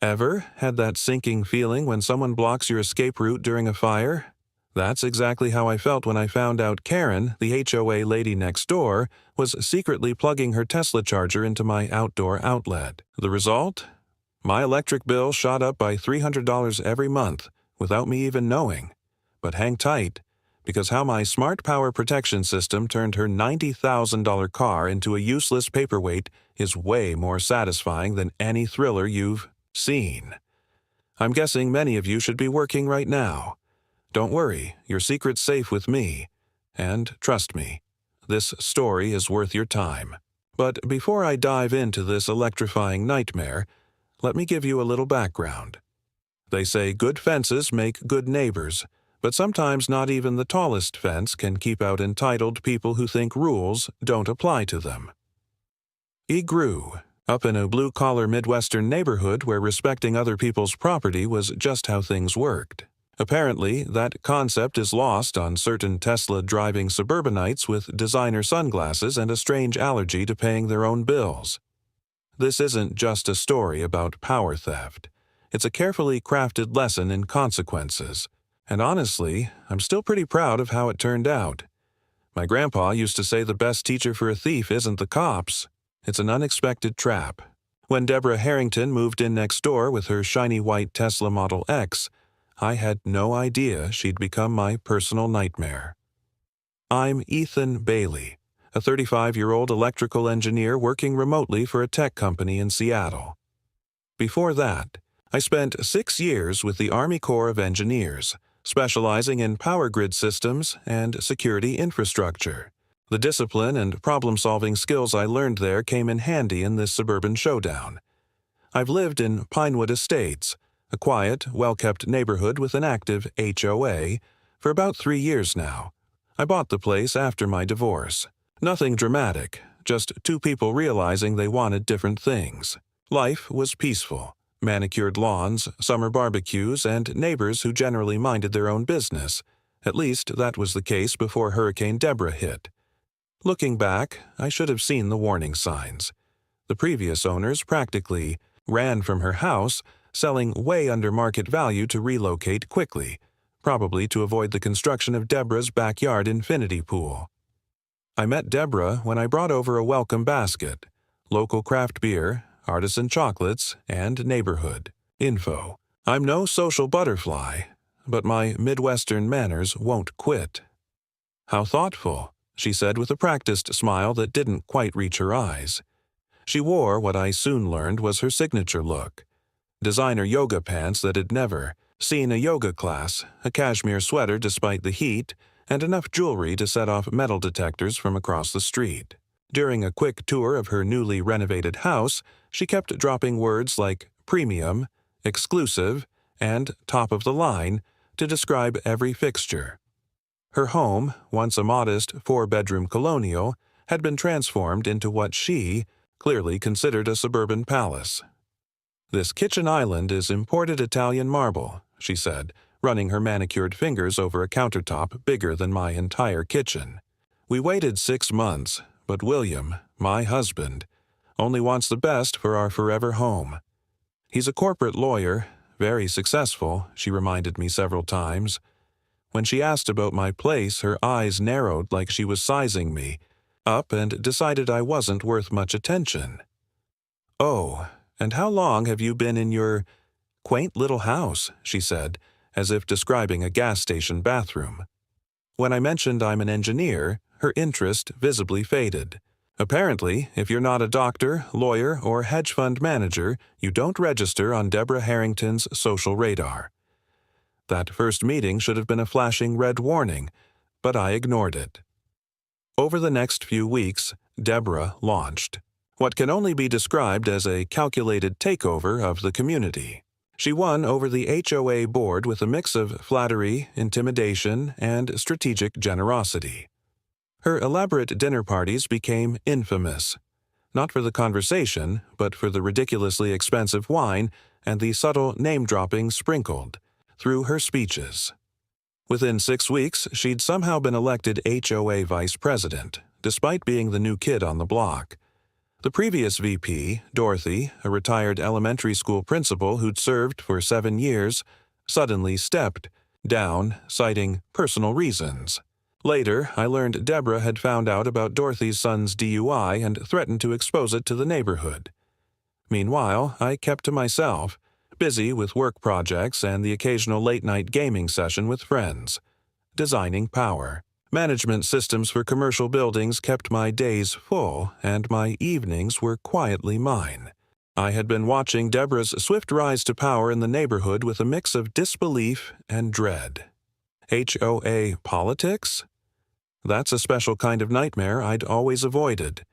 Ever had that sinking feeling when someone blocks your escape route during a fire? That's exactly how I felt when I found out Karen, the HOA lady next door, was secretly plugging her Tesla charger into my outdoor outlet. The result? My electric bill shot up by $300 every month, without me even knowing. But hang tight, because how my smart power protection system turned her $90,000 car into a useless paperweight is way more satisfying than any thriller you've seen. I'm guessing many of you should be working right now. Don't worry, your secret's safe with me. And trust me, this story is worth your time. But before I dive into this electrifying nightmare, let me give you a little background. They say good fences make good neighbors, but sometimes not even the tallest fence can keep out entitled people who think rules don't apply to them. E grew up in a blue-collar Midwestern neighborhood where respecting other people's property was just how things worked. Apparently, that concept is lost on certain Tesla-driving suburbanites with designer sunglasses and a strange allergy to paying their own bills. This isn't just a story about power theft. It's a carefully crafted lesson in consequences. And honestly, I'm still pretty proud of how it turned out. My grandpa used to say the best teacher for a thief isn't the cops. It's an unexpected trap. When Deborah Harrington moved in next door with her shiny white Tesla Model X, I had no idea she'd become my personal nightmare. I'm Ethan Bailey, a 35-year-old electrical engineer working remotely for a tech company in Seattle. Before that, I spent 6 years with the Army Corps of Engineers, specializing in power grid systems and security infrastructure. The discipline and problem-solving skills I learned there came in handy in this suburban showdown. I've lived in Pinewood Estates, a quiet, well-kept neighborhood with an active HOA, for about 3 years now. I bought the place after my divorce. Nothing dramatic, just two people realizing they wanted different things. Life was peaceful. Manicured lawns, summer barbecues, and neighbors who generally minded their own business. At least that was the case before Hurricane Deborah hit. Looking back, I should have seen the warning signs. The previous owners practically ran from her house, selling way under market value to relocate quickly, probably to avoid the construction of Deborah's backyard infinity pool. I met Deborah when I brought over a welcome basket, local craft beer, artisan chocolates, and neighborhood info. I'm no social butterfly, but my Midwestern manners won't quit. How thoughtful, she said with a practiced smile that didn't quite reach her eyes. She wore what I soon learned was her signature look. Designer yoga pants that had never seen a yoga class, a cashmere sweater despite the heat, and enough jewelry to set off metal detectors from across the street. During a quick tour of her newly renovated house, she kept dropping words like premium, exclusive, and top of the line to describe every fixture. Her home, once a modest 4-bedroom colonial, had been transformed into what she clearly considered a suburban palace. "This kitchen island is imported Italian marble," she said, running her manicured fingers over a countertop bigger than my entire kitchen. "We waited 6 months, but William, my husband, only wants the best for our forever home. He's a corporate lawyer, very successful," she reminded me several times. When she asked about my place, her eyes narrowed like she was sizing me up and decided I wasn't worth much attention. "Oh, and how long have you been in your quaint little house?" she said, as if describing a gas station bathroom. When I mentioned I'm an engineer, her interest visibly faded. Apparently, if you're not a doctor, lawyer, or hedge fund manager, you don't register on Deborah Harrington's social radar. That first meeting should have been a flashing red warning, but I ignored it. Over the next few weeks, Deborah launched what can only be described as a calculated takeover of the community. She won over the HOA board with a mix of flattery, intimidation, and strategic generosity. Her elaborate dinner parties became infamous, not for the conversation, but for the ridiculously expensive wine and the subtle name-dropping sprinkled through her speeches. Within 6 weeks, she'd somehow been elected HOA vice president, despite being the new kid on the block. The previous VP, Dorothy, a retired elementary school principal who'd served for 7 years, suddenly stepped down, citing personal reasons. Later, I learned Deborah had found out about Dorothy's son's DUI and threatened to expose it to the neighborhood. Meanwhile, I kept to myself, busy with work projects and the occasional late-night gaming session with friends. Designing power. Management systems for commercial buildings kept my days full, and my evenings were quietly mine. I had been watching Deborah's swift rise to power in the neighborhood with a mix of disbelief and dread. HOA politics? That's a special kind of nightmare I'd always avoided.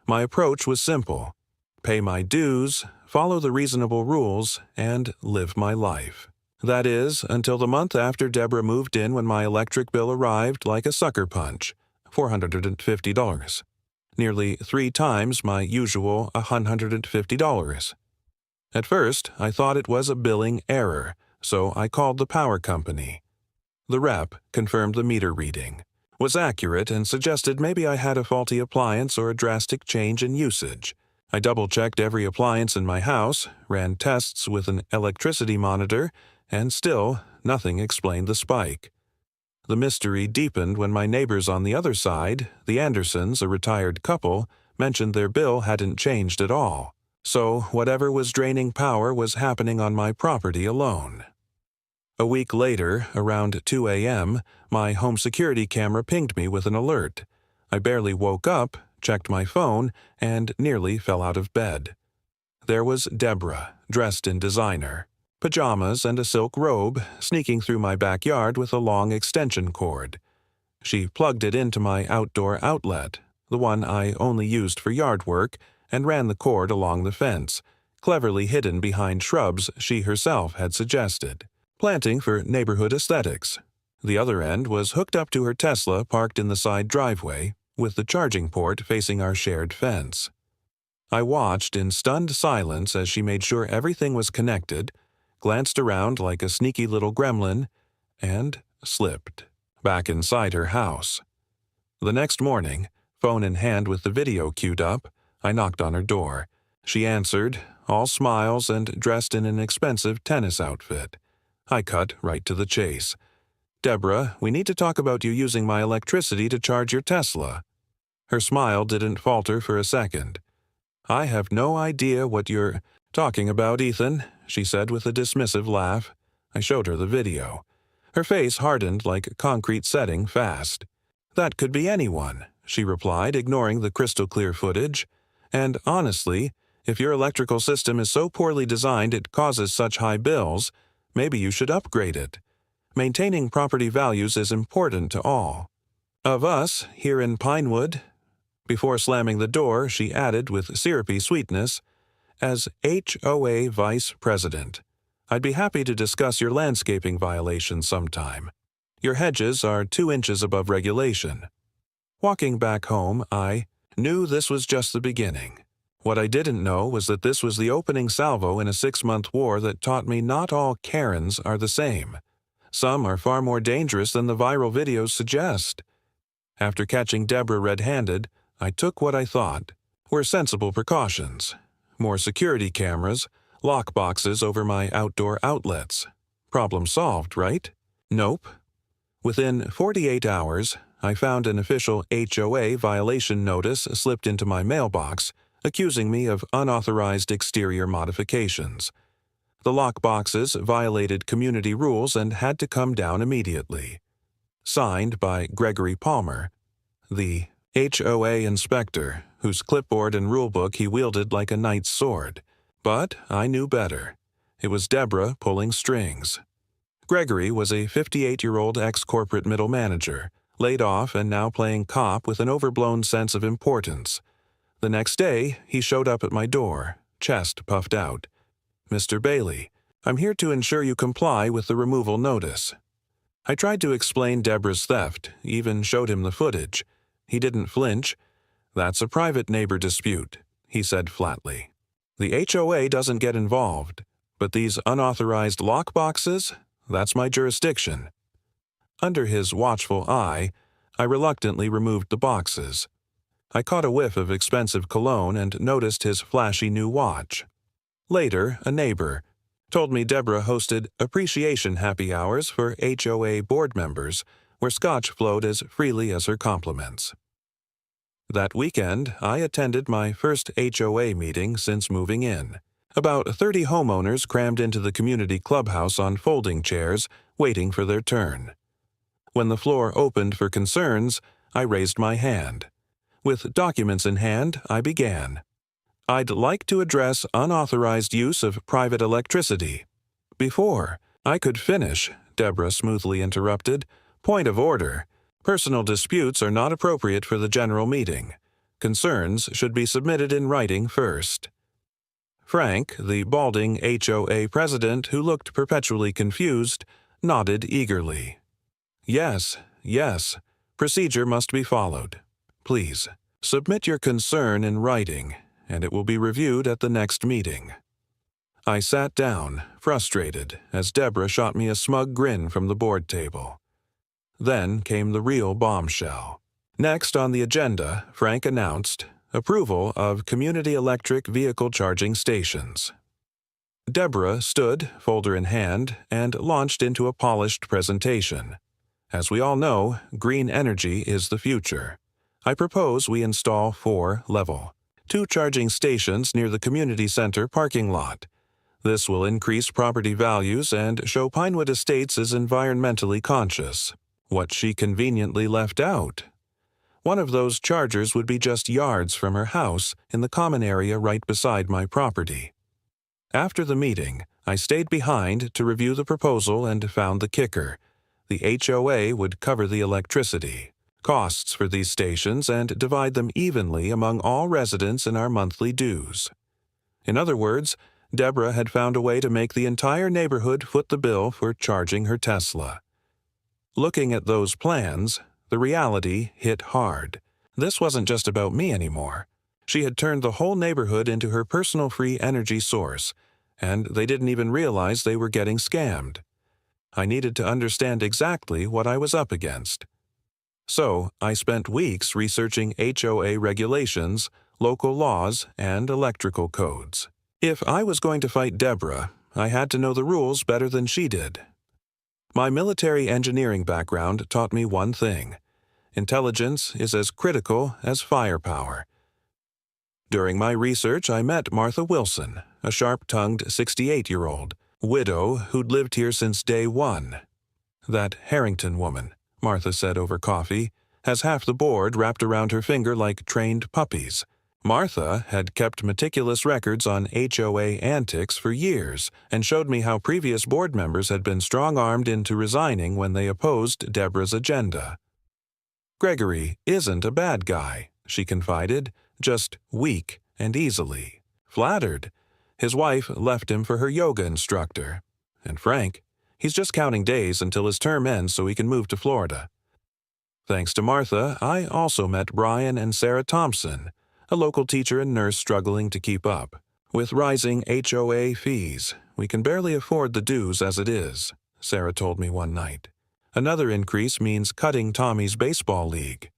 My approach was simple: pay my dues, follow the reasonable rules, and live my life. That is, until the month after Deborah moved in when my electric bill arrived like a sucker punch, $450. Nearly 3 times my usual $150. At first, I thought it was a billing error, so I called the power company. The rep confirmed the meter reading, was accurate, and suggested maybe I had a faulty appliance or a drastic change in usage. I double-checked every appliance in my house, ran tests with an electricity monitor, and still nothing explained the spike. The mystery deepened when my neighbors on the other side, the Andersons, a retired couple, mentioned their bill hadn't changed at all. So whatever was draining power was happening on my property alone. A week later, around 2 a.m., my home security camera pinged me with an alert. I barely woke up, checked my phone, and nearly fell out of bed. There was Deborah, dressed in designer, pajamas and a silk robe, sneaking through my backyard with a long extension cord. She plugged it into my outdoor outlet, the one I only used for yard work, and ran the cord along the fence, cleverly hidden behind shrubs she herself had suggested. Planting for neighborhood aesthetics. The other end was hooked up to her Tesla parked in the side driveway, with the charging port facing our shared fence. I watched in stunned silence as she made sure everything was connected, glanced around like a sneaky little gremlin, and slipped back inside her house. The next morning, phone in hand with the video queued up, I knocked on her door. She answered, all smiles and dressed in an expensive tennis outfit. I cut right to the chase. "Deborah, we need to talk about you using my electricity to charge your Tesla." Her smile didn't falter for a second. "I have no idea what you're talking about, Ethan," she said with a dismissive laugh. I showed her the video. Her face hardened like a concrete setting fast. "That could be anyone," she replied, ignoring the crystal-clear footage. "And honestly, if your electrical system is so poorly designed it causes such high bills, maybe you should upgrade it. Maintaining property values is important to all of us here in Pinewood." Before slamming the door, she added with syrupy sweetness, "As HOA Vice President, I'd be happy to discuss your landscaping violations sometime. Your hedges are 2 inches above regulation." Walking back home, I knew this was just the beginning. What I didn't know was that this was the opening salvo in a 6-month war that taught me not all Karens are the same. Some are far more dangerous than the viral videos suggest. After catching Deborah red-handed, I took what I thought were sensible precautions. More security cameras, lock boxes over my outdoor outlets. Problem solved, right? Nope. Within 48 hours, I found an official HOA violation notice slipped into my mailbox, accusing me of unauthorized exterior modifications. The lock boxes violated community rules and had to come down immediately. Signed by Gregory Palmer, the HOA inspector, whose clipboard and rulebook he wielded like a knight's sword. But I knew better. It was Deborah pulling strings. Gregory was a 58-year-old ex-corporate middle manager, laid off and now playing cop with an overblown sense of importance. The next day, he showed up at my door, chest puffed out. "Mr. Bailey, I'm here to ensure you comply with the removal notice." I tried to explain Deborah's theft, even showed him the footage. He didn't flinch. "That's a private neighbor dispute," he said flatly. "The HOA doesn't get involved, but these unauthorized lock boxes, that's my jurisdiction." Under his watchful eye, I reluctantly removed the boxes. I caught a whiff of expensive cologne and noticed his flashy new watch. Later, a neighbor told me Deborah hosted appreciation happy hours for HOA board members, where scotch flowed as freely as her compliments. That weekend, I attended my first HOA meeting since moving in. About 30 homeowners crammed into the community clubhouse on folding chairs, waiting for their turn. When the floor opened for concerns, I raised my hand. With documents in hand, I began. I'd like to address unauthorized use of private electricity. Before I could finish, Deborah smoothly interrupted. Point of order. Personal disputes are not appropriate for the general meeting. Concerns should be submitted in writing first. Frank, the balding HOA president who looked perpetually confused, nodded eagerly. Yes, yes, procedure must be followed. Please, submit your concern in writing, and it will be reviewed at the next meeting. I sat down, frustrated, as Deborah shot me a smug grin from the board table. Then came the real bombshell. Next on the agenda, Frank announced approval of community electric vehicle charging stations. Deborah stood, folder in hand, and launched into a polished presentation. As we all know, green energy is the future. I propose we install 2 charging stations near the community center parking lot. This will increase property values and show Pinewood Estates is environmentally conscious. What she conveniently left out. One of those chargers would be just yards from her house in the common area right beside my property. After the meeting, I stayed behind to review the proposal and found the kicker. The HOA would cover the electricity, costs for these stations, and divide them evenly among all residents in our monthly dues. In other words, Deborah had found a way to make the entire neighborhood foot the bill for charging her Tesla. Looking at those plans, the reality hit hard. This wasn't just about me anymore. She had turned the whole neighborhood into her personal free energy source, and they didn't even realize they were getting scammed. I needed to understand exactly what I was up against. So, I spent weeks researching HOA regulations, local laws, and electrical codes. If I was going to fight Deborah, I had to know the rules better than she did. My military engineering background taught me one thing. Intelligence is as critical as firepower. During my research, I met Martha Wilson, a sharp-tongued 68-year-old widow who'd lived here since day one. That Harrington woman, Martha said over coffee, has half the board wrapped around her finger like trained puppies. Martha had kept meticulous records on HOA antics for years and showed me how previous board members had been strong-armed into resigning when they opposed Deborah's agenda. Gregory isn't a bad guy, she confided, just weak and easily flattered. His wife left him for her yoga instructor. And Frank, he's just counting days until his term ends so he can move to Florida. Thanks to Martha, I also met Brian and Sarah Thompson, a local teacher and nurse struggling to keep up. With rising HOA fees, we can barely afford the dues as it is, Sarah told me one night. Another increase means cutting Tommy's baseball league.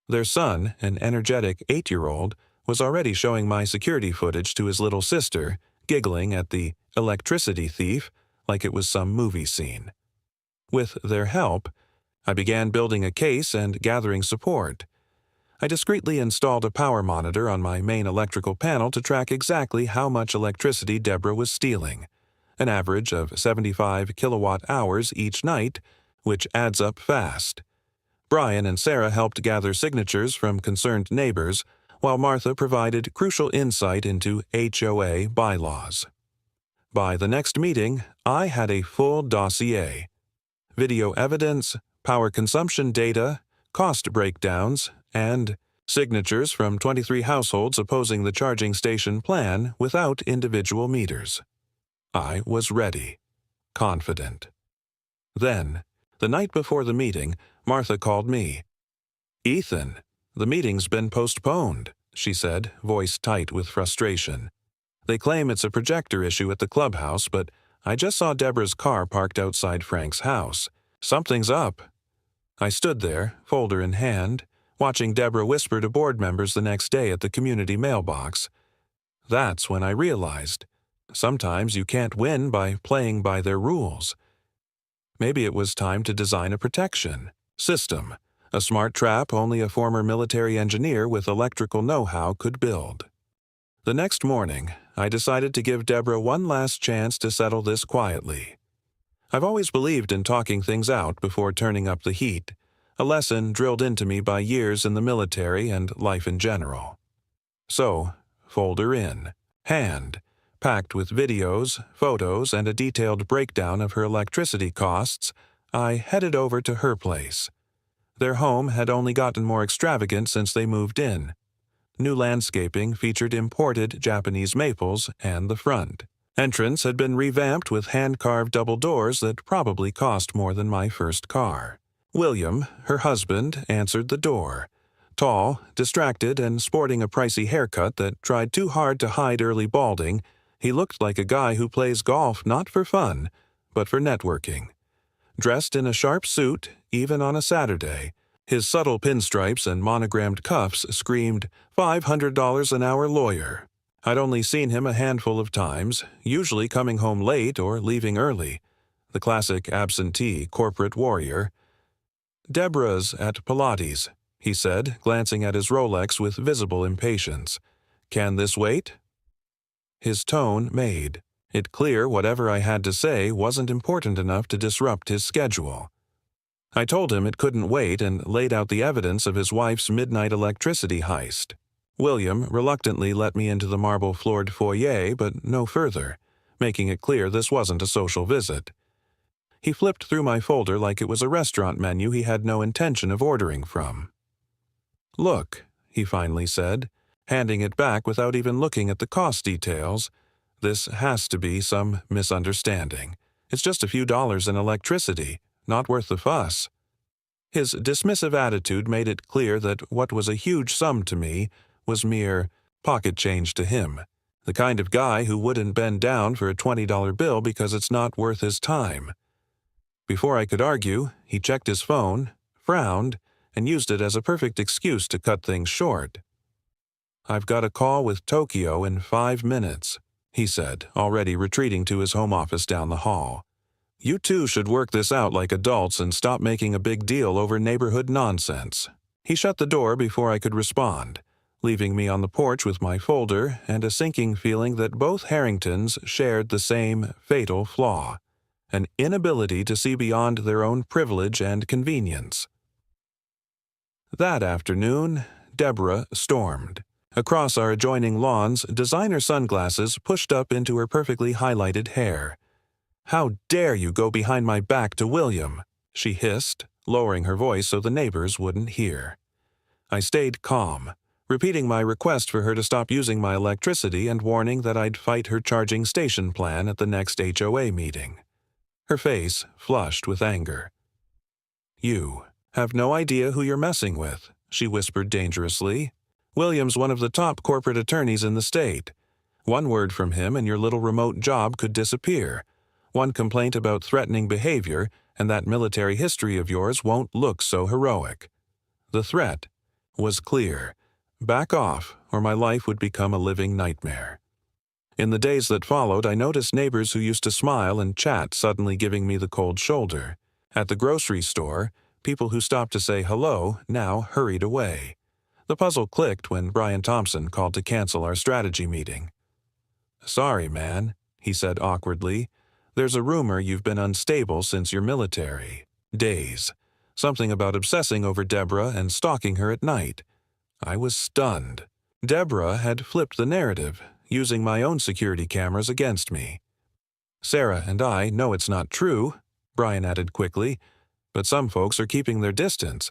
Their son, an energetic 8-year-old, was already showing my security footage to his little sister, giggling at the electricity thief like it was some movie scene. With their help, I began building a case and gathering support. I discreetly installed a power monitor on my main electrical panel to track exactly how much electricity Deborah was stealing, an average of 75 kilowatt-hours each night, which adds up fast. Brian and Sarah helped gather signatures from concerned neighbors, while Martha provided crucial insight into HOA bylaws. By the next meeting, I had a full dossier. Video evidence, power consumption data, cost breakdowns, and signatures from 23 households opposing the charging station plan without individual meters. I was ready, confident. Then, the night before the meeting, Martha called me. "Ethan, the meeting's been postponed," she said, voice tight with frustration. "They claim it's a projector issue at the clubhouse, but I just saw Deborah's car parked outside Frank's house. Something's up." I stood there, folder in hand, watching Deborah whisper to board members the next day at the community mailbox. That's when I realized, sometimes you can't win by playing by their rules. Maybe it was time to design a protection system, a smart trap only a former military engineer with electrical know-how could build. The next morning, I decided to give Deborah one last chance to settle this quietly. I've always believed in talking things out before turning up the heat, a lesson drilled into me by years in the military and life in general. So, folder in, hand, packed with videos, photos, and a detailed breakdown of her electricity costs, I headed over to her place. Their home had only gotten more extravagant since they moved in. New landscaping featured imported Japanese maples and the front. Entrance had been revamped with hand-carved double doors that probably cost more than my first car. William, her husband, answered the door. Tall, distracted, and sporting a pricey haircut that tried too hard to hide early balding, he looked like a guy who plays golf not for fun, but for networking. Dressed in a sharp suit, even on a Saturday, his subtle pinstripes and monogrammed cuffs screamed, $500 an hour lawyer. I'd only seen him a handful of times, usually coming home late or leaving early. The classic absentee corporate warrior. "Deborah's at Pilates," he said, glancing at his Rolex with visible impatience. "Can this wait?" His tone made it clear whatever I had to say wasn't important enough to disrupt his schedule. I told him it couldn't wait and laid out the evidence of his wife's midnight electricity heist. William reluctantly let me into the marble-floored foyer, but no further, making it clear this wasn't a social visit. He flipped through my folder like it was a restaurant menu he had no intention of ordering from. "Look," he finally said, handing it back without even looking at the cost details. "This has to be some misunderstanding. It's just a few dollars in electricity, not worth the fuss." His dismissive attitude made it clear that what was a huge sum to me was mere pocket change to him, the kind of guy who wouldn't bend down for a $20 bill because it's not worth his time. Before I could argue, he checked his phone, frowned, and used it as a perfect excuse to cut things short. "I've got a call with Tokyo in 5 minutes, he said, already retreating to his home office down the hall. "You two should work this out like adults and stop making a big deal over neighborhood nonsense." He shut the door before I could respond, leaving me on the porch with my folder and a sinking feeling that both Harringtons shared the same fatal flaw, an inability to see beyond their own privilege and convenience. That afternoon, Deborah stormed. Across our adjoining lawns, designer sunglasses pushed up into her perfectly highlighted hair. "How dare you go behind my back to William?" she hissed, lowering her voice so the neighbors wouldn't hear. I stayed calm, repeating my request for her to stop using my electricity and warning that I'd fight her charging station plan at the next HOA meeting. Her face flushed with anger. "You have no idea who you're messing with," she whispered dangerously. "William's one of the top corporate attorneys in the state. One word from him and your little remote job could disappear. One complaint about threatening behavior, and that military history of yours won't look so heroic." The threat was clear. Back off, or my life would become a living nightmare. In the days that followed, I noticed neighbors who used to smile and chat suddenly giving me the cold shoulder. At the grocery store, people who stopped to say hello now hurried away. The puzzle clicked when Brian Thompson called to cancel our strategy meeting. "Sorry, man," he said awkwardly. "There's a rumor you've been unstable since your military days. Something about obsessing over Deborah and stalking her at night." I was stunned. Deborah had flipped the narrative, using my own security cameras against me. "Sarah and I know it's not true," Brian added quickly, "but some folks are keeping their distance.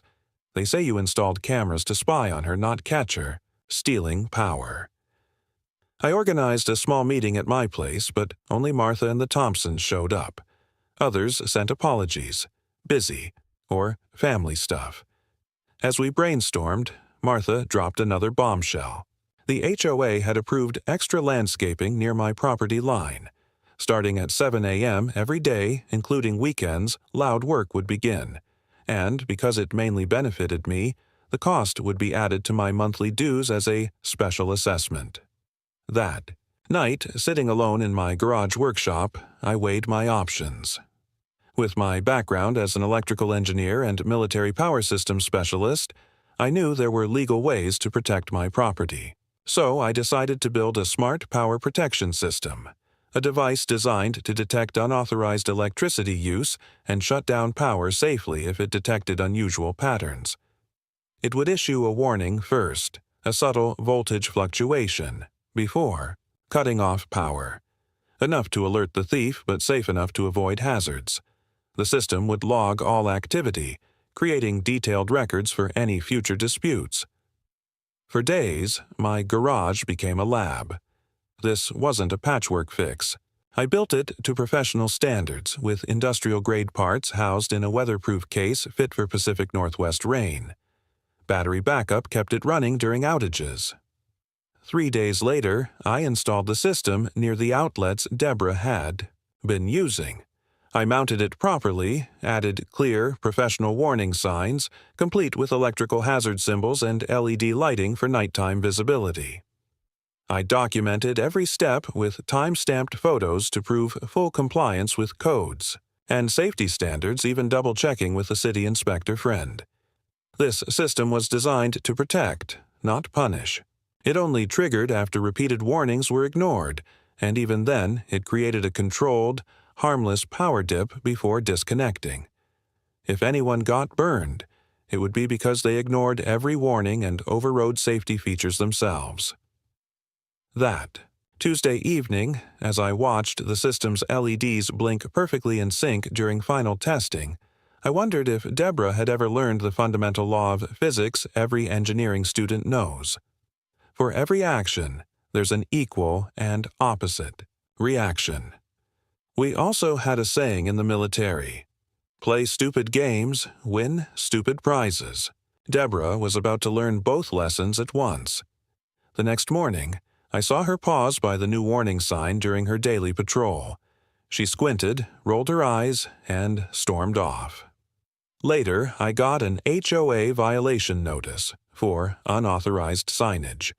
They say you installed cameras to spy on her, not catch her. Stealing power." I organized a small meeting at my place, but only Martha and the Thompsons showed up. Others sent apologies, busy, or family stuff. As we brainstormed, Martha dropped another bombshell. The HOA had approved extra landscaping near my property line. Starting at 7 a.m. every day, including weekends, loud work would begin. And, because it mainly benefited me, The cost would be added to my monthly dues as a special assessment. That night, sitting alone in my garage workshop, I weighed my options. With my background as an electrical engineer and military power systems specialist, I knew there were legal ways to protect my property. So I decided to build a smart power protection system, a device designed to detect unauthorized electricity use and shut down power safely if it detected unusual patterns. It would issue a warning first, a subtle voltage fluctuation, before cutting off power, enough to alert the thief but safe enough to avoid hazards. The system would log all activity, creating detailed records for any future disputes. For days, my garage became a lab. This wasn't a patchwork fix. I built it to professional standards, with industrial-grade parts housed in a weatherproof case fit for Pacific Northwest rain. Battery backup kept it running during outages. 3 days later, I installed the system near the outlets Deborah had been using. I mounted it properly, added clear, professional warning signs, complete with electrical hazard symbols and LED lighting for nighttime visibility. I documented every step with time-stamped photos to prove full compliance with codes and safety standards, even double-checking with a city inspector friend. This system was designed to protect, not punish. It only triggered after repeated warnings were ignored, and even then, it created a controlled, harmless power dip before disconnecting. If anyone got burned, it would be because they ignored every warning and overrode safety features themselves. That Tuesday evening, as I watched the system's LEDs blink perfectly in sync during final testing, I wondered if Deborah had ever learned the fundamental law of physics every engineering student knows. For every action, there's an equal and opposite reaction. We also had a saying in the military: play stupid games, win stupid prizes. Deborah was about to learn both lessons at once. The next morning, I saw her pause by the new warning sign during her daily patrol. She squinted, rolled her eyes, and stormed off. Later, I got an HOA violation notice for unauthorized signage.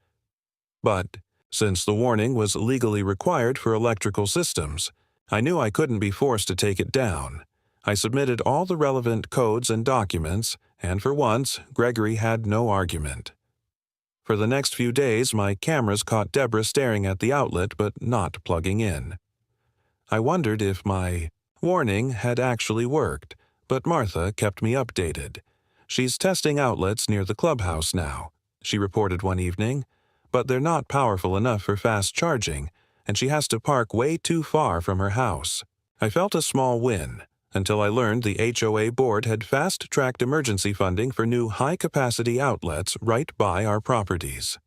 But, since the warning was legally required for electrical systems, I knew I couldn't be forced to take it down. I submitted all the relevant codes and documents, and for once, Gregory had no argument. For the next few days, my cameras caught Deborah staring at the outlet but not plugging in. I wondered if my warning had actually worked, but Martha kept me updated. She's testing outlets near the clubhouse now, she reported one evening, but they're not powerful enough for fast charging, and she has to park way too far from her house. I felt a small win, until I learned the HOA board had fast-tracked emergency funding for new high-capacity outlets right by our properties.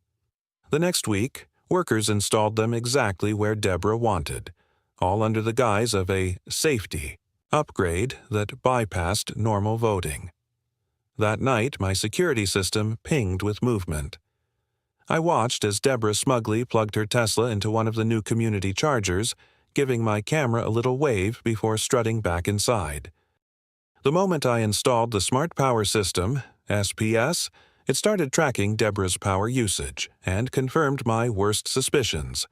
The next week, workers installed them exactly where Deborah wanted, all under the guise of a safety upgrade that bypassed normal voting. That night, my security system pinged with movement. I watched as Deborah smugly plugged her Tesla into one of the new community chargers, giving my camera a little wave before strutting back inside. The moment I installed the Smart Power System, SPS, it started tracking Deborah's power usage and confirmed my worst suspicions.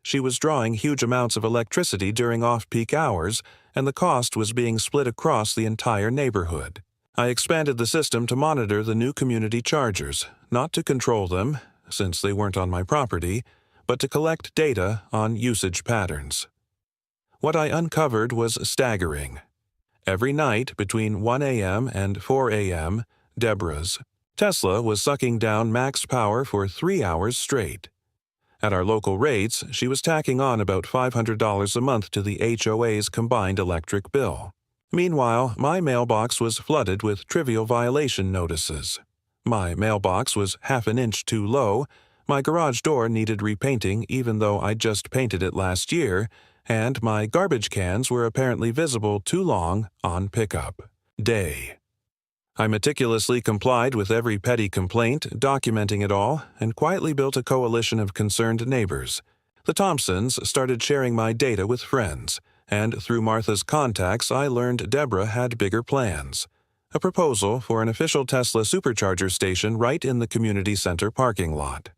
She was drawing huge amounts of electricity during off-peak hours, and the cost was being split across the entire neighborhood. I expanded the system to monitor the new community chargers, not to control them, since they weren't on my property, but to collect data on usage patterns. What I uncovered was staggering. Every night between 1 a.m. and 4 a.m., Deborah's Tesla was sucking down max power for 3 hours straight. At our local rates, she was tacking on about $500 a month to the HOA's combined electric bill. Meanwhile, my mailbox was flooded with trivial violation notices. My mailbox was half an inch too low, my garage door needed repainting even though I'd just painted it last year, and my garbage cans were apparently visible too long on pickup day. I meticulously complied with every petty complaint, documenting it all, and quietly built a coalition of concerned neighbors. The Thompsons started sharing my data with friends, and through Martha's contacts I learned Deborah had bigger plans. A proposal for an official Tesla supercharger station right in the community center parking lot.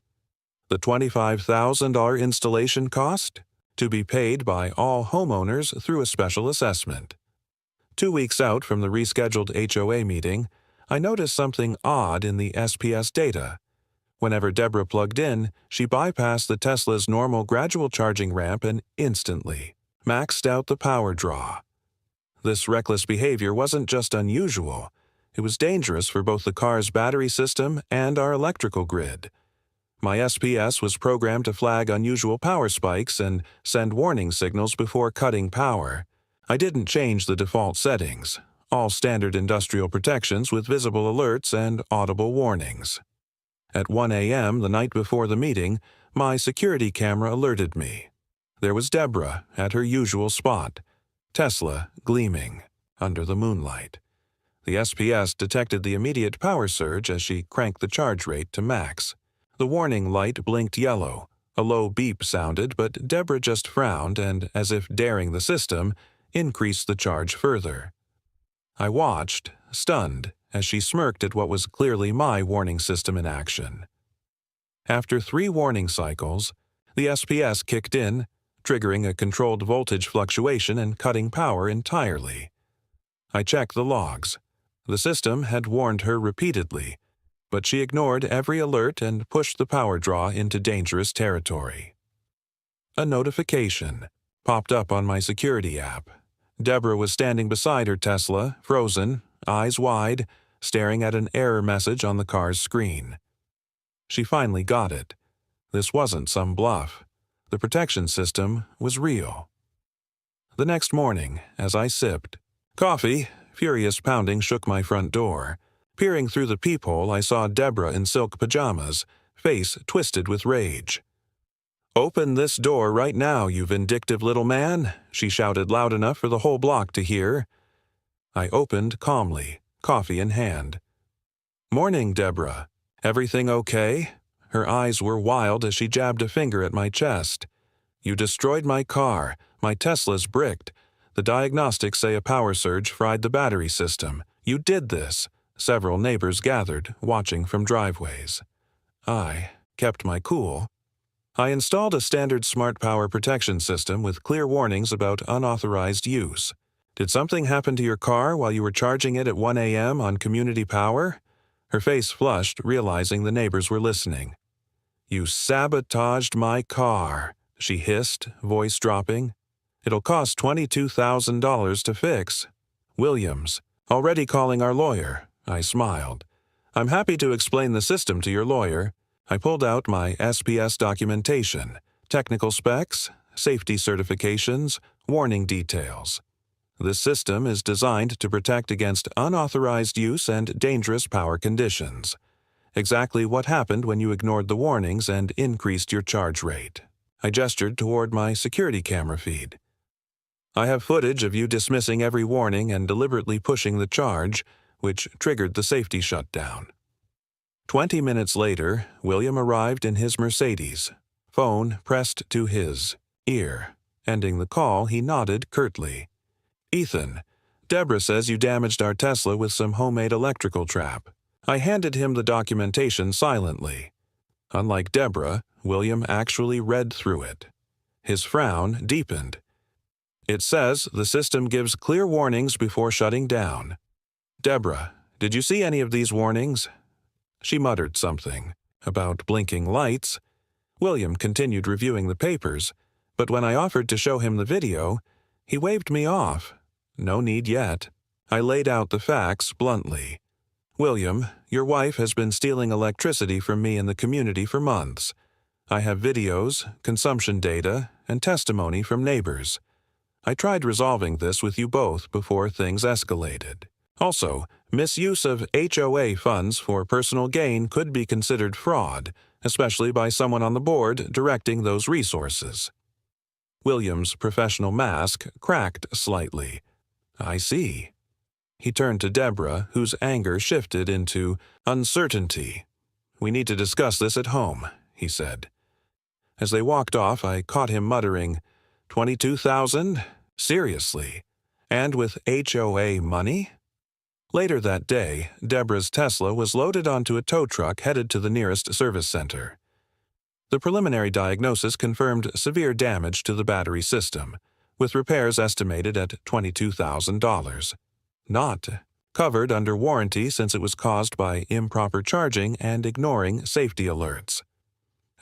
The $25,000 installation cost? To be paid by all homeowners through a special assessment. 2 weeks out from the rescheduled HOA meeting, I noticed something odd in the SPS data. Whenever Deborah plugged in, she bypassed the Tesla's normal gradual charging ramp and instantly maxed out the power draw. This reckless behavior wasn't just unusual, it was dangerous for both the car's battery system and our electrical grid. My SPS was programmed to flag unusual power spikes and send warning signals before cutting power. I didn't change the default settings, all standard industrial protections with visible alerts and audible warnings. At 1 a.m. the night before the meeting, my security camera alerted me. There was Deborah at her usual spot, Tesla gleaming under the moonlight. The SPS detected the immediate power surge as she cranked the charge rate to max. The warning light blinked yellow. A low beep sounded, but Deborah just frowned and, as if daring the system, increased the charge further. I watched, stunned, as she smirked at what was clearly my warning system in action. After 3 warning cycles, the SPS kicked in, triggering a controlled voltage fluctuation and cutting power entirely. I checked the logs. The system had warned her repeatedly, but she ignored every alert and pushed the power draw into dangerous territory. A notification popped up on my security app. Deborah was standing beside her Tesla, frozen, eyes wide, staring at an error message on the car's screen. She finally got it. This wasn't some bluff. The protection system was real. The next morning, as I sipped coffee, furious pounding shook my front door. Peering through the peephole, I saw Deborah in silk pajamas, face twisted with rage. "Open this door right now, you vindictive little man," she shouted loud enough for the whole block to hear. I opened calmly, coffee in hand. "Morning, Deborah. Everything okay?" Her eyes were wild as she jabbed a finger at my chest. "You destroyed my car. My Tesla's bricked. The diagnostics say a power surge fried the battery system. You did this." Several neighbors gathered, watching from driveways. I kept my cool. I installed a standard smart power protection system with clear warnings about unauthorized use. "Did something happen to your car while you were charging it at 1 a.m. on community power?" Her face flushed, realizing the neighbors were listening. "You sabotaged my car," she hissed, voice dropping. "It'll cost $22,000 to fix." "Williams, already calling our lawyer." I smiled. "I'm happy to explain the system to your lawyer." I pulled out my SPS documentation, technical specs, safety certifications, warning details. This system is designed to protect against unauthorized use and dangerous power conditions. Exactly what happened when you ignored the warnings and increased your charge rate. I gestured toward my security camera feed. "I have footage of you dismissing every warning and deliberately pushing the charge, which triggered the safety shutdown." 20 minutes later, William arrived in his Mercedes, phone pressed to his ear. Ending the call, he nodded curtly. "Ethan, Deborah says you damaged our Tesla with some homemade electrical trap." I handed him the documentation silently. Unlike Deborah, William actually read through it. His frown deepened. "It says the system gives clear warnings before shutting down." "Deborah, did you see any of these warnings?" She muttered something about blinking lights. William continued reviewing the papers, but when I offered to show him the video, he waved me off. No need yet. I laid out the facts bluntly. "William, your wife has been stealing electricity from me in the community for months. I have videos, consumption data, and testimony from neighbors. I tried resolving this with you both before things escalated. Also, misuse of HOA funds for personal gain could be considered fraud, especially by someone on the board directing those resources." William's professional mask cracked slightly. "I see." He turned to Deborah, whose anger shifted into uncertainty. "We need to discuss this at home," he said. As they walked off, I caught him muttering, "22,000? Seriously? And with HOA money?" Later that day, Deborah's Tesla was loaded onto a tow truck headed to the nearest service center. The preliminary diagnosis confirmed severe damage to the battery system, with repairs estimated at $22,000. Not covered under warranty since it was caused by improper charging and ignoring safety alerts.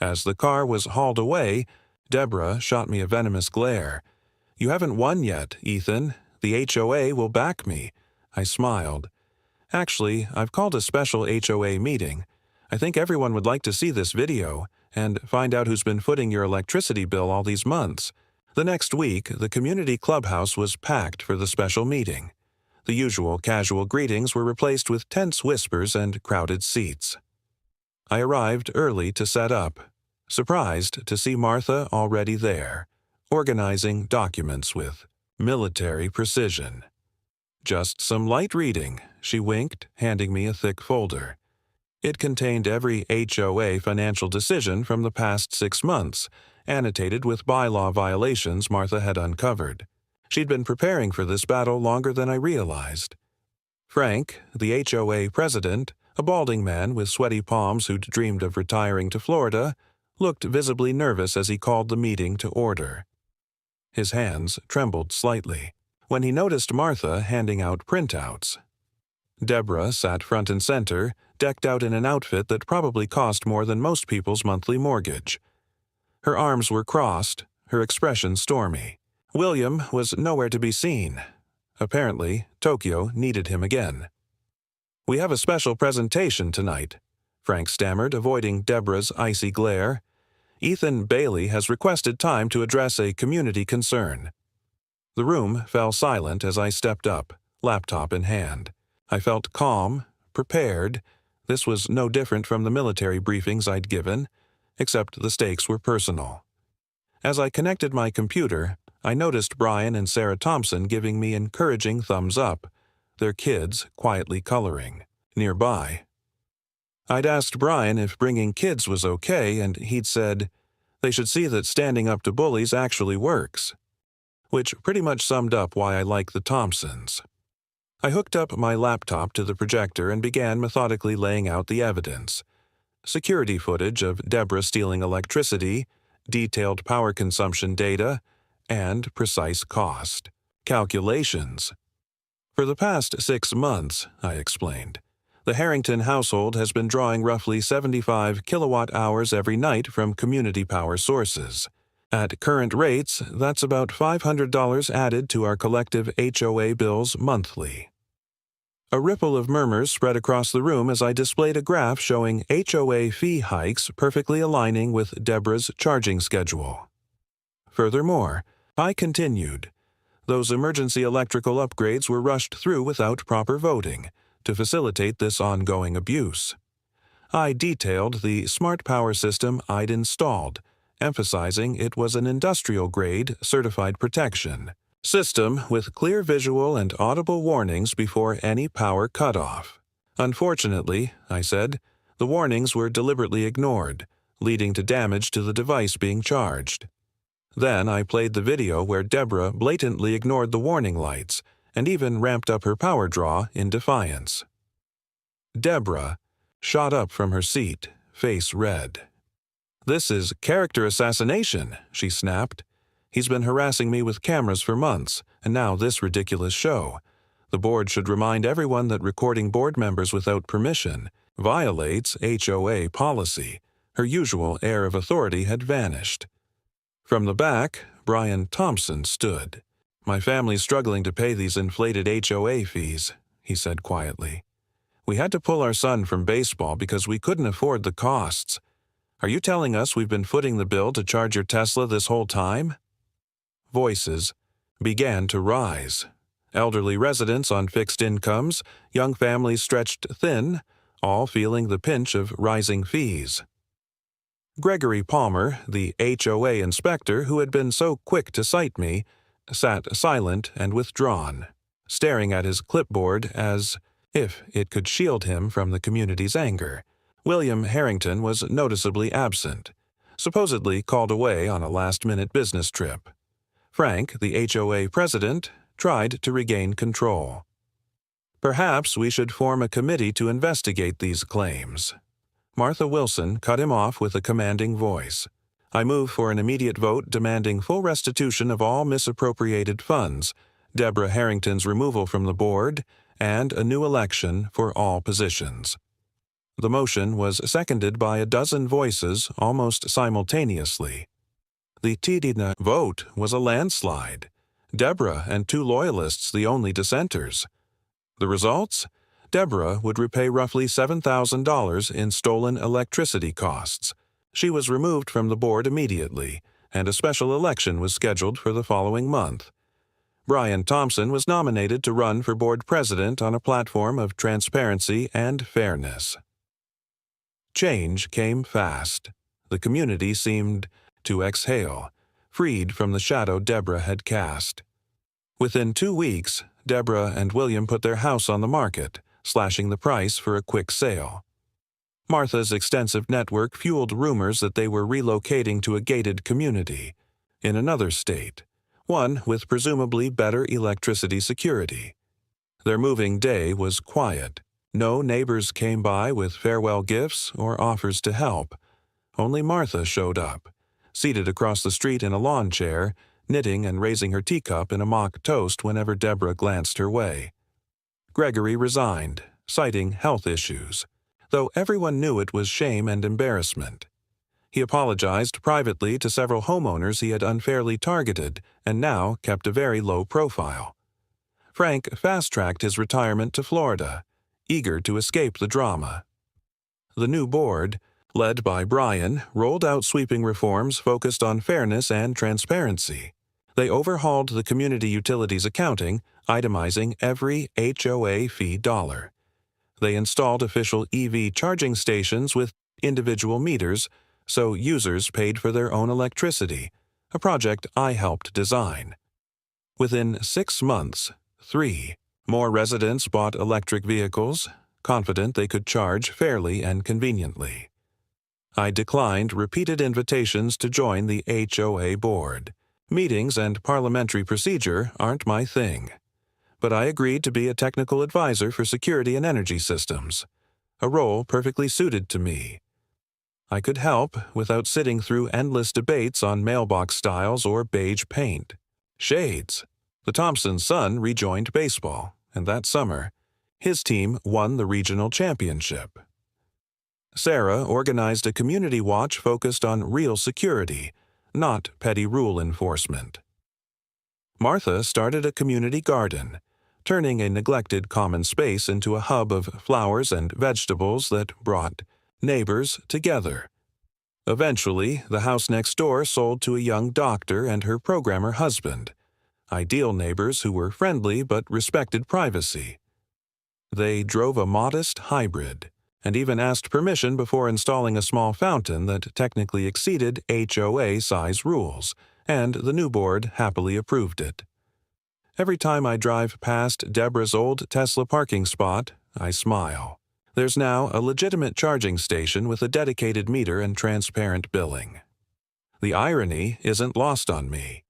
As the car was hauled away, Deborah shot me a venomous glare. "You haven't won yet, Ethan. The HOA will back me." I smiled. "Actually, I've called a special HOA meeting. I think everyone would like to see this video and find out who's been footing your electricity bill all these months." The next week, the community clubhouse was packed for the special meeting. The usual casual greetings were replaced with tense whispers and crowded seats. I arrived early to set up, surprised to see Martha already there, organizing documents with military precision. "Just some light reading," she winked, handing me a thick folder. It contained every HOA financial decision from the past 6 months, annotated with bylaw violations Martha had uncovered. She'd been preparing for this battle longer than I realized. Frank, the HOA president, a balding man with sweaty palms who'd dreamed of retiring to Florida, looked visibly nervous as he called the meeting to order. His hands trembled slightly when he noticed Martha handing out printouts. Deborah sat front and center, decked out in an outfit that probably cost more than most people's monthly mortgage. Her arms were crossed, her expression stormy. William was nowhere to be seen. Apparently, Tokyo needed him again. "We have a special presentation tonight," Frank stammered, avoiding Deborah's icy glare. "Ethan Bailey has requested time to address a community concern." The room fell silent as I stepped up, laptop in hand. I felt calm, prepared. This was no different from the military briefings I'd given, except the stakes were personal. As I connected my computer, I noticed Brian and Sarah Thompson giving me encouraging thumbs up, their kids quietly coloring nearby. I'd asked Brian if bringing kids was okay, and he'd said, "They should see that standing up to bullies actually works," which pretty much summed up why I like the Thompsons. I hooked up my laptop to the projector and began methodically laying out the evidence. Security footage of Deborah stealing electricity, detailed power consumption data, and precise cost calculations. "For the past 6 months," I explained, "the Harrington household has been drawing roughly 75 kilowatt-hours every night from community power sources. At current rates, that's about $500 added to our collective HOA bills monthly." A ripple of murmurs spread across the room as I displayed a graph showing HOA fee hikes perfectly aligning with Deborah's charging schedule. Furthermore, I continued, those emergency electrical upgrades were rushed through without proper voting to facilitate this ongoing abuse. I detailed the smart power system I'd installed, emphasizing it was an industrial-grade certified protection system with clear visual and audible warnings before any power cutoff. "Unfortunately," I said, "the warnings were deliberately ignored, leading to damage to the device being charged." Then I played the video where Deborah blatantly ignored the warning lights and even ramped up her power draw in defiance. Deborah shot up from her seat, face red. "This is character assassination," she snapped. "He's been harassing me with cameras for months, and now this ridiculous show. The board should remind everyone that recording board members without permission violates HOA policy." Her usual air of authority had vanished. From the back, Brian Thompson stood. "My family's struggling to pay these inflated HOA fees," he said quietly. "We had to pull our son from baseball because we couldn't afford the costs. Are you telling us we've been footing the bill to charge your Tesla this whole time?" Voices began to rise. Elderly residents on fixed incomes, young families stretched thin, all feeling the pinch of rising fees. Gregory Palmer, the HOA inspector who had been so quick to cite me, sat silent and withdrawn, staring at his clipboard as if it could shield him from the community's anger. William Harrington was noticeably absent, supposedly called away on a last-minute business trip. Frank, the HOA president, tried to regain control. Perhaps we should form a committee to investigate these claims. Martha Wilson cut him off with a commanding voice. I move for an immediate vote demanding full restitution of all misappropriated funds, Deborah Harrington's removal from the board, and a new election for all positions. The motion was seconded by a dozen voices almost simultaneously. The TDNA vote was a landslide. Deborah and 2 loyalists the only dissenters. The results? Deborah would repay roughly $7,000 in stolen electricity costs. She was removed from the board immediately, and a special election was scheduled for the following month. Brian Thompson was nominated to run for board president on a platform of transparency and fairness. Change came fast. The community seemed to exhale, freed from the shadow Deborah had cast. Within 2 weeks, Deborah and William put their house on the market, slashing the price for a quick sale. Martha's extensive network fueled rumors that they were relocating to a gated community in another state, one with presumably better electricity security. Their moving day was quiet. No neighbors came by with farewell gifts or offers to help. Only Martha showed up, seated across the street in a lawn chair, knitting and raising her teacup in a mock toast whenever Deborah glanced her way. Gregory resigned, citing health issues, though everyone knew it was shame and embarrassment. He apologized privately to several homeowners he had unfairly targeted and now kept a very low profile. Frank fast-tracked his retirement to Florida, eager to escape the drama. The new board, led by Brian, rolled out sweeping reforms focused on fairness and transparency. They overhauled the community utilities accounting, itemizing every HOA fee dollar. They installed official EV charging stations with individual meters, so users paid for their own electricity, a project I helped design. Within 6 months, 3 more residents bought electric vehicles, confident they could charge fairly and conveniently. I declined repeated invitations to join the HOA board. Meetings and parliamentary procedure aren't my thing. But I agreed to be a technical advisor for security and energy systems, a role perfectly suited to me. I could help without sitting through endless debates on mailbox styles or beige paint. Shades. The Thompsons' son rejoined baseball, and that summer, his team won the regional championship. Sarah organized a community watch focused on real security, not petty rule enforcement. Martha started a community garden, turning a neglected common space into a hub of flowers and vegetables that brought neighbors together. Eventually, the house next door sold to a young doctor and her programmer husband, ideal neighbors who were friendly but respected privacy. They drove a modest hybrid, and even asked permission before installing a small fountain that technically exceeded HOA size rules, and the new board happily approved it. Every time I drive past Deborah's old Tesla parking spot, I smile. There's now a legitimate charging station with a dedicated meter and transparent billing. The irony isn't lost on me.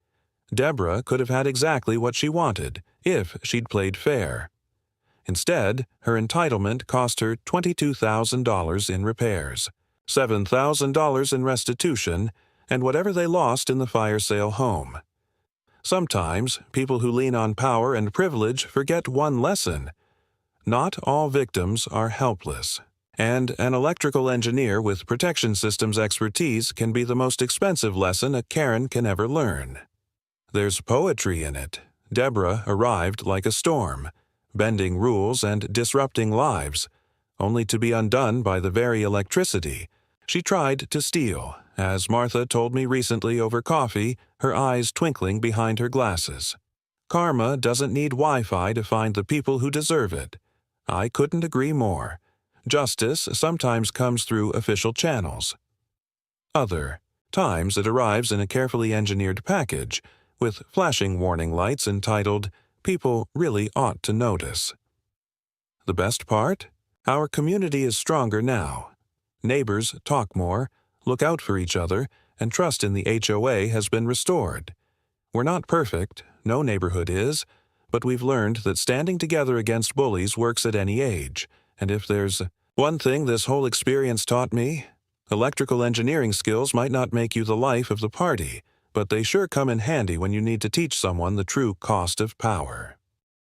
Deborah could have had exactly what she wanted if she'd played fair. Instead, her entitlement cost her $22,000 in repairs, $7,000 in restitution, and whatever they lost in the fire sale home. Sometimes, people who lean on power and privilege forget one lesson. Not all victims are helpless, and an electrical engineer with protection systems expertise can be the most expensive lesson a Karen can ever learn. There's poetry in it. Deborah arrived like a storm, bending rules and disrupting lives, only to be undone by the very electricity she tried to steal, as Martha told me recently over coffee, her eyes twinkling behind her glasses. Karma doesn't need Wi-Fi to find the people who deserve it. I couldn't agree more. Justice sometimes comes through official channels. Other times it arrives in a carefully engineered package, with flashing warning lights entitled, "People really ought to notice." The best part? Our community is stronger now. Neighbors talk more, look out for each other, and trust in the HOA has been restored. We're not perfect, no neighborhood is, but we've learned that standing together against bullies works at any age. And if there's one thing this whole experience taught me, electrical engineering skills might not make you the life of the party, but they sure come in handy when you need to teach someone the true cost of power.